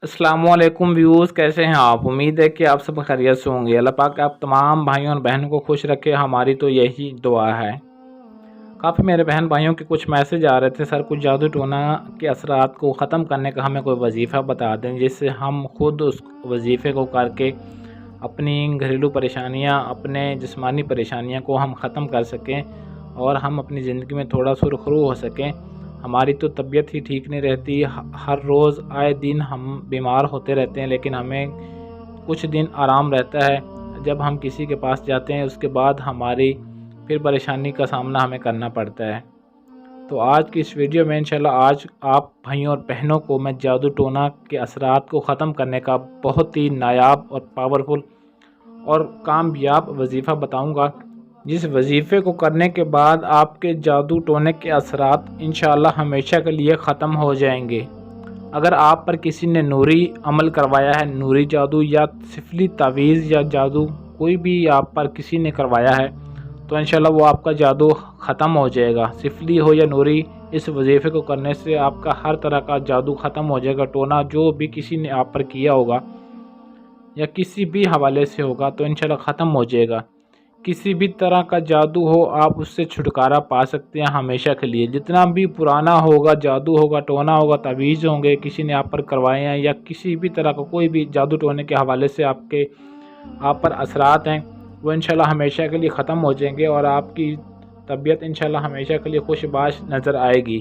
अस्सलाम वालेकुम व्यूज़, कैसे हैं आप। उम्मीद है कि आप सब खैरियत से होंगे। अल्लाह पाक आप तमाम भाइयों और बहनों को खुश रखे, हमारी तो यही दुआ है। काफ़ी मेरे बहन भाइयों के कुछ मैसेज आ रहे थे, सर कुछ जादू टोना के असरात को ख़त्म करने का हमें कोई वजीफ़ा बता दें जिससे हम खुद उस वजीफ़े को करके अपनी घरेलू परेशानियाँ, अपने जिस्मानी परेशानियों को हम ख़त्म कर सकें और हम अपनी ज़िंदगी में थोड़ा सुरखरू हो सकें। हमारी तो तबीयत ही ठीक नहीं रहती, हर रोज़ आए दिन हम बीमार होते रहते हैं, लेकिन हमें कुछ दिन आराम रहता है। जब हम किसी के पास जाते हैं उसके बाद हमारी फिर परेशानी का सामना हमें करना पड़ता है। तो आज की इस वीडियो में इंशाल्लाह आज आप भाइयों और बहनों को मैं जादू टोना के असरात को ख़त्म करने का बहुत ही नायाब और पावरफुल और कामयाब वजीफ़ा बताऊंगा, जिस वजीफ़े को करने के बाद आपके जादू टोने के असरात इंशाल्लाह हमेशा के लिए ख़त्म हो जाएंगे। अगर आप पर किसी ने नूरी अमल करवाया है, नूरी जादू या सिफली तावीज़ या जादू कोई भी आप पर किसी ने करवाया है, तो इंशाल्लाह वो आपका जादू ख़त्म हो जाएगा। सिफली हो या नूरी, इस वजीफ़े को करने से आपका हर तरह का जादू ख़त्म हो जाएगा। टोना जो भी किसी ने आप पर किया होगा या किसी भी हवाले से होगा तो इंशाल्लाह ख़त्म हो जाएगा। किसी भी तरह का जादू हो आप उससे छुटकारा पा सकते हैं हमेशा के लिए। जितना भी पुराना होगा, जादू होगा, टोना होगा, तावीज़ होंगे किसी ने आप पर करवाए हैं या किसी भी तरह का कोई भी जादू टोने के हवाले से आप पर असरात हैं, वो इंशाल्लाह हमेशा के लिए ख़त्म हो जाएंगे और आपकी तबीयत इंशाल्लाह हमेशा के लिए खुशबाश नज़र आएगी।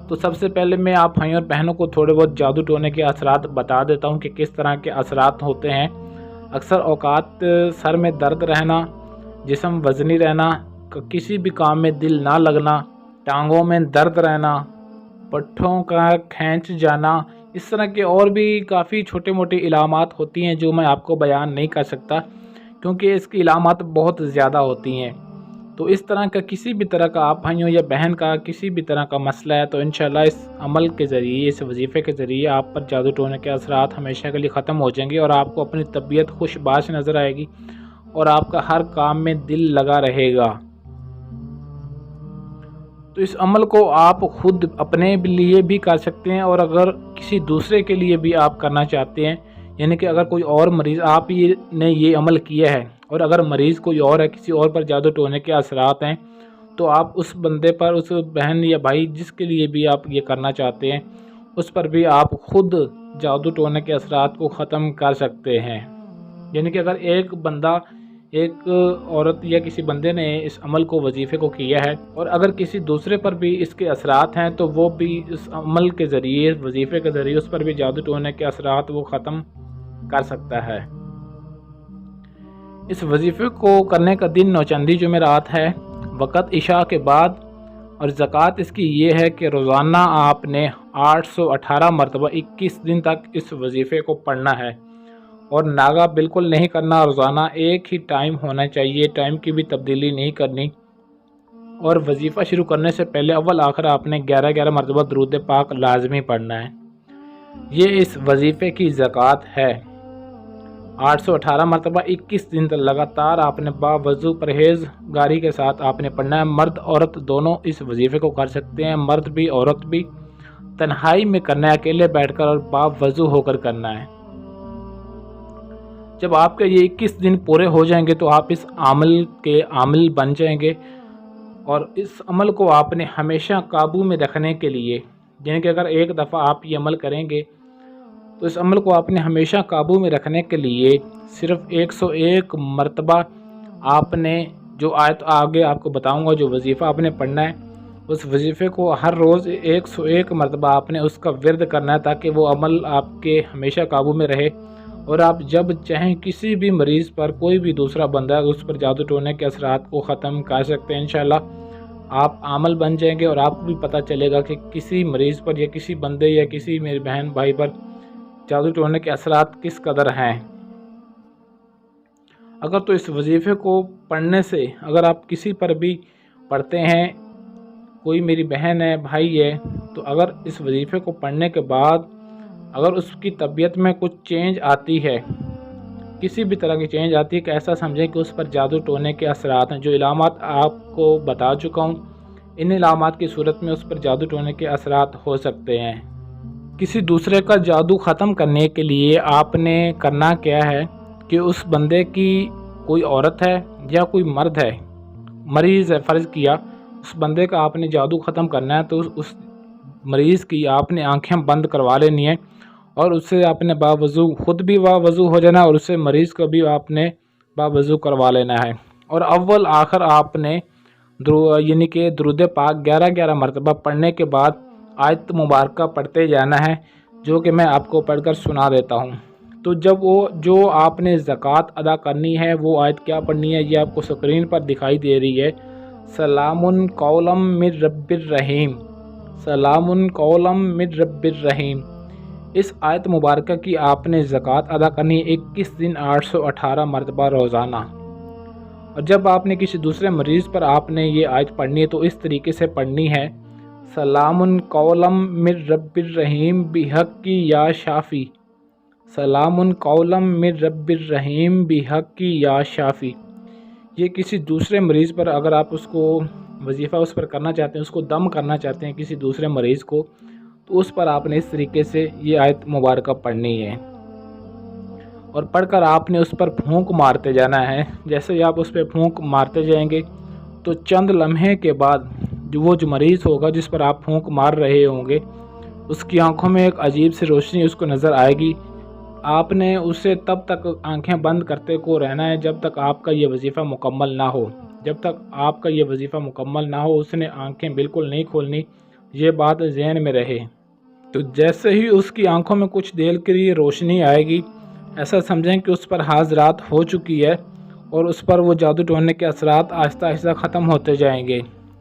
तो सबसे पहले मैं आप भाइयों और बहनों को थोड़े बहुत जादू टोने के असरात बता देता हूँ कि किस तरह के असरात होते हैं। अक्सर औकात सर में दर्द रहना, जिस्म वज़नी रहना, किसी भी काम में दिल ना लगना, टांगों में दर्द रहना, पट्ठों का खींच जाना, इस तरह के और भी काफ़ी छोटे मोटे इलामात होती हैं जो मैं आपको बयान नहीं कर सकता क्योंकि इसकी इलामात बहुत ज़्यादा होती हैं। तो इस तरह का किसी भी तरह का आप भाइयों या बहन का किसी भी तरह का मसला है तो इंशाल्लाह इस अमल के ज़रिए, इस वजीफ़े के ज़रिए आप पर जादू टोने के असरात हमेशा के लिए ख़त्म हो जाएंगे और आपको अपनी तबीयत खुशबाश नज़र आएगी और आपका हर काम में दिल लगा रहेगा। तो इस अमल को आप खुद अपने लिए भी कर सकते हैं और अगर किसी दूसरे के लिए भी आप करना चाहते हैं, यानी कि अगर कोई और मरीज़ आप ने ये अमल किया है और अगर मरीज़ कोई और है, किसी और पर जादू टोने के असरात हैं, तो आप उस बंदे पर, उस बहन या भाई जिसके लिए भी आप ये करना चाहते हैं, उस पर भी आप खुद जादू टोने के असरात को ख़त्म कर सकते हैं। यानी कि अगर एक बंदा, एक औरत या किसी बंदे ने इस अमल को, वजीफ़े को किया है और अगर किसी दूसरे पर भी इसके असरात हैं तो वो भी इस अमल के ज़रिए, वजीफ़े के ज़रिए उस पर भी जादू टोने के असरात वो ख़त्म कर सकता है। इस वजीफ़े को करने का दिन नौचंदी जुमेरात है, वक़्त इशा के बाद, और ज़कात इसकी ये है कि रोज़ाना आपने 818 मरतबा 21 दिन तक इस वजीफ़े को पढ़ना है और नागा बिल्कुल नहीं करना। रोज़ाना एक ही टाइम होना चाहिए, टाइम की भी तब्दीली नहीं करनी। और वजीफ़ा शुरू करने से पहले अव्वल आखिर आपने 11-11 मरतबा दुरूद पाक लाजमी पढ़ना है। ये इस वजीफ़े की ज़कात है। 818 मरतबा 21 दिन तक लगातार आपने बावजू परहेज़गारी के साथ आपने पढ़ना है। मर्द औरत दोनों इस वजीफ़े को कर सकते हैं, मर्द भी औरत भी। तन्हाई में करना है, अकेले बैठकर और बावजू होकर करना है। जब आपके ये 21 दिन पूरे हो जाएंगे तो आप इस अमल के आमिल बन जाएंगे और इस अमल को आपने हमेशा काबू में रखने के लिए, यानी कि अगर एक दफ़ा आप ये अमल करेंगे तो इस अमल को आपने हमेशा काबू में रखने के लिए सिर्फ़ 101 मरतबा आपने, जो आयत आगे आपको बताऊंगा, जो वजीफ़ा आपने पढ़ना है, उस वजीफ़े को हर रोज़ 101 मरतबा आपने उसका विर्द करना है ताकि वो अमल आपके हमेशा काबू में रहे और आप जब चाहें किसी भी मरीज़ पर, कोई भी दूसरा बंदा उस पर जादू टोने के असरात को ख़त्म कर सकते हैं। इंशाल्लाह आप आमल बन जाएंगे और आपको भी पता चलेगा कि किसी मरीज़ पर या किसी बंदे या किसी मेरी बहन भाई पर जादू टोने के असरात किस कदर हैं। अगर तो इस वजीफ़े को पढ़ने से, अगर आप किसी पर भी पढ़ते हैं, कोई मेरी बहन है, भाई है, तो अगर इस वजीफ़े को पढ़ने के बाद अगर उसकी तबीयत में कुछ चेंज आती है, किसी भी तरह की चेंज आती है, कि ऐसा समझें कि उस पर जादू टोने के असरात हैं। जो इलामात आपको बता चुका हूँ, इन इलामात की सूरत में उस पर जादू टोने के असरात हो सकते हैं। किसी दूसरे का जादू ख़त्म करने के लिए आपने करना क्या है कि उस बंदे की कोई औरत है या कोई मर्द है, मरीज़ है, फ़र्ज़ किया उस बंदे का आपने जादू ख़त्म करना है, तो उस मरीज़ की आपने आंखें बंद करवा लेनी है और उससे आपने बावज़ू खुद भी बावज़ू हो जाना है और उससे मरीज़ को भी आपने बावज़ू करवा लेना है। और अव्वल आखिर आपने यानी कि दुरूद पाक 11-11 मरतबा पढ़ने के बाद आयत मुबारक पढ़ते जाना है, जो कि मैं आपको पढ़कर सुना देता हूँ। तो जब वो जो आपने ज़कात अदा करनी है वो आयत क्या पढ़नी है, ये आपको स्क्रीन पर दिखाई दे रही है। सलामुन कौलम मिर रब्बिर रहीम, सलामुन कौलम मिर रब्बिर रहीम। इस आयत मुबारक की आपने ज़कात अदा करनी है 21 दिन 818 मरतबा रोज़ाना। और जब आपने किसी दूसरे मरीज़ पर आपने ये आयत पढ़नी है तो इस तरीके से पढ़नी है। सलामुन कौलम मिर रब्बिर रहीम बिहक़्क़ि या शाफ़ी, सलामुन कौलम मिर रब्बिर रहीम बिहक़्क़ि या शाफ़ी। ये किसी दूसरे मरीज़ पर अगर आप उसको वजीफ़ा उस पर करना चाहते हैं, उसको दम करना चाहते हैं किसी दूसरे मरीज़ को, तो उस पर आपने इस तरीके से ये आयत मुबारक पढ़नी है और पढ़कर आपने उस पर फूंक मारते जाना है। जैसे ही आप उस पर फूंक मारते जाएंगे तो चंद लम्हे के बाद जो मरीज़ होगा जिस पर आप फूंक मार रहे होंगे, उसकी आंखों में एक अजीब सी रोशनी उसको नज़र आएगी। आपने उसे तब तक आंखें बंद करते को रहना है जब तक आपका ये वजीफ़ा मुकम्मल ना हो। जब तक आपका ये वजीफ़ा मुकम्मल ना हो उसने आंखें बिल्कुल नहीं खोलनी, ये बात ज़हन में रहे। तो जैसे ही उसकी आंखों में कुछ देर के लिए रोशनी आएगी, ऐसा समझें कि उस पर हाज़रात हो चुकी है और उस पर वो जादू टोने के असरात आहिस्ता आहिस्ता ख़त्म होते जाएंगे।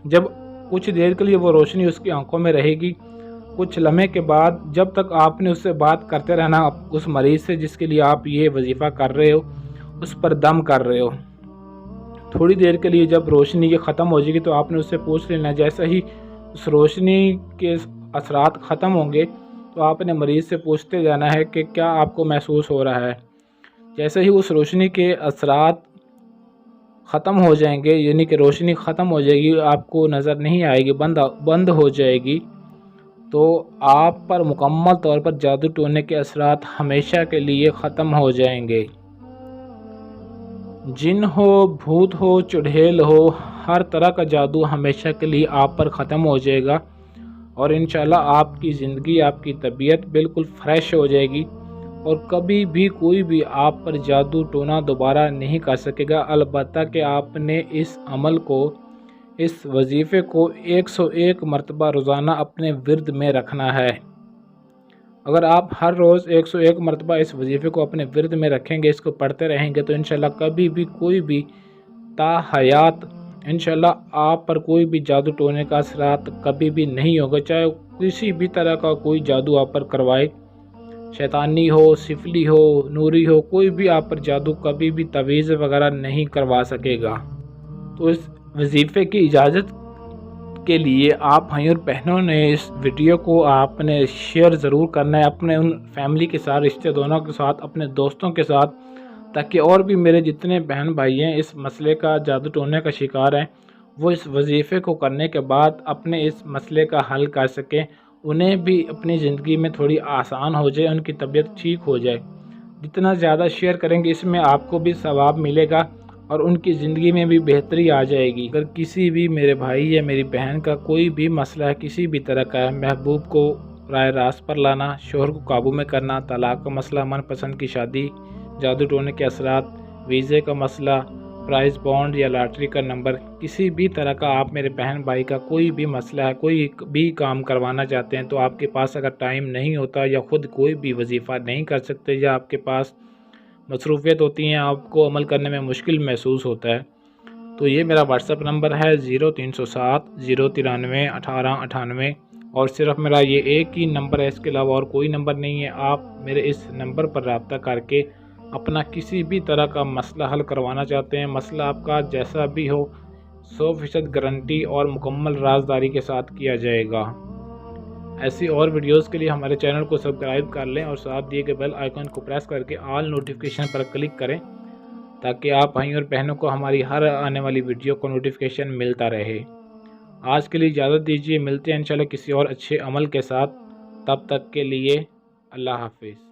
जब कुछ देर के लिए वो रोशनी उसकी आंखों में रहेगी, कुछ लम्हे के बाद जब तक आपने उससे बात करते रहना, उस मरीज़ से जिसके लिए आप ये वजीफ़ा कर रहे हो, उस पर दम कर रहे हो। थोड़ी देर के लिए जब रोशनी ये ख़त्म हो जाएगी तो आपने उससे पूछ लेना। जैसे ही उस रोशनी के असरात ख़त्म होंगे तो आपने मरीज़ से पूछते जाना है कि क्या आपको महसूस हो रहा है। जैसे ही उस रोशनी के असरात ख़त्म हो जाएंगे, यानी कि रोशनी ख़त्म हो जाएगी, आपको नज़र नहीं आएगी, बंद हो जाएगी, तो आप पर मुकम्मल तौर पर जादू टोने के असरात हमेशा के लिए ख़त्म हो जाएंगे। जिन हो, भूत हो, चुड़ैल हो, हर तरह का जादू हमेशा के लिए आप पर ख़त्म हो जाएगा और इंशाल्लाह आपकी ज़िंदगी, आपकी तबीयत बिल्कुल फ़्रेश हो जाएगी और कभी भी कोई भी आप पर जादू टोना दोबारा नहीं कर सकेगा। अलबत्ता कि आपने इस अमल को, इस वजीफ़े को 101 मरतबा रोज़ाना अपने विर्द में रखना है। अगर आप हर रोज़ 101 मरतबा इस वजीफ़े को अपने विर्द में रखेंगे, इसको पढ़ते रहेंगे, तो इंशाल्लाह कभी भी कोई भी ताहयात इंशाल्लाह आप पर कोई भी जादू टोने का असरात कभी भी नहीं होगा। चाहे किसी भी तरह का कोई जादू आप पर करवाए, शैतानी हो, सिफली हो, नूरी हो, कोई भी आप पर जादू कभी भी तवीज़ वगैरह नहीं करवा सकेगा। तो इस वजीफ़े की इजाज़त के लिए आप भाई और बहनों ने इस वीडियो को आपने शेयर ज़रूर करना है अपने उन फैमिली के साथ, रिश्तेदारों के साथ, अपने दोस्तों के साथ, ताकि और भी मेरे जितने बहन भाई हैं इस मसले का, जादू टोने का शिकार हैं, वो इस वजीफ़े को करने के बाद अपने इस मसले का हल कर सकें, उन्हें भी अपनी ज़िंदगी में थोड़ी आसान हो जाए, उनकी तबीयत ठीक हो जाए। जितना ज़्यादा शेयर करेंगे इसमें आपको भी सवाब मिलेगा और उनकी ज़िंदगी में भी बेहतरी आ जाएगी। अगर किसी भी मेरे भाई या मेरी बहन का कोई भी मसला है, किसी भी तरह का है, महबूब को राय रास्त पर लाना, शोहर को काबू में करना, तलाक का मसला, मनपसंद की शादी, जादू टोने के असरात, वीज़े का मसला, प्राइज़ बॉन्ड या लॉटरी का नंबर, किसी भी तरह का आप मेरे बहन भाई का कोई भी मसला है, कोई भी काम करवाना चाहते हैं, तो आपके पास अगर टाइम नहीं होता या ख़ुद कोई भी वजीफ़ा नहीं कर सकते या आपके पास मसरूफ़ियत होती हैं, आपको अमल करने में मुश्किल महसूस होता है, तो ये मेरा व्हाट्सएप नंबर है 0307 093 1898 और सिर्फ मेरा ये एक ही नंबर है, इसके अलावा और कोई नंबर नहीं है। आप मेरे इस नंबर पर रब्ता करके अपना किसी भी तरह का मसला हल करवाना चाहते हैं, मसला आपका जैसा भी हो, 100% गारंटी और मुकम्मल राजदारी के साथ किया जाएगा। ऐसी और वीडियोस के लिए हमारे चैनल को सब्सक्राइब कर लें और साथ दिए गए बेल आइकन को प्रेस करके ऑल नोटिफिकेशन पर क्लिक करें, ताकि आप भाई और बहनों को हमारी हर आने वाली वीडियो को नोटिफिकेशन मिलता रहे। आज के लिए इजाज़त दीजिए, मिलते हैं इंशाल्लाह किसी और अच्छे अमल के साथ। تب تک کے لیے اللہ حافظ۔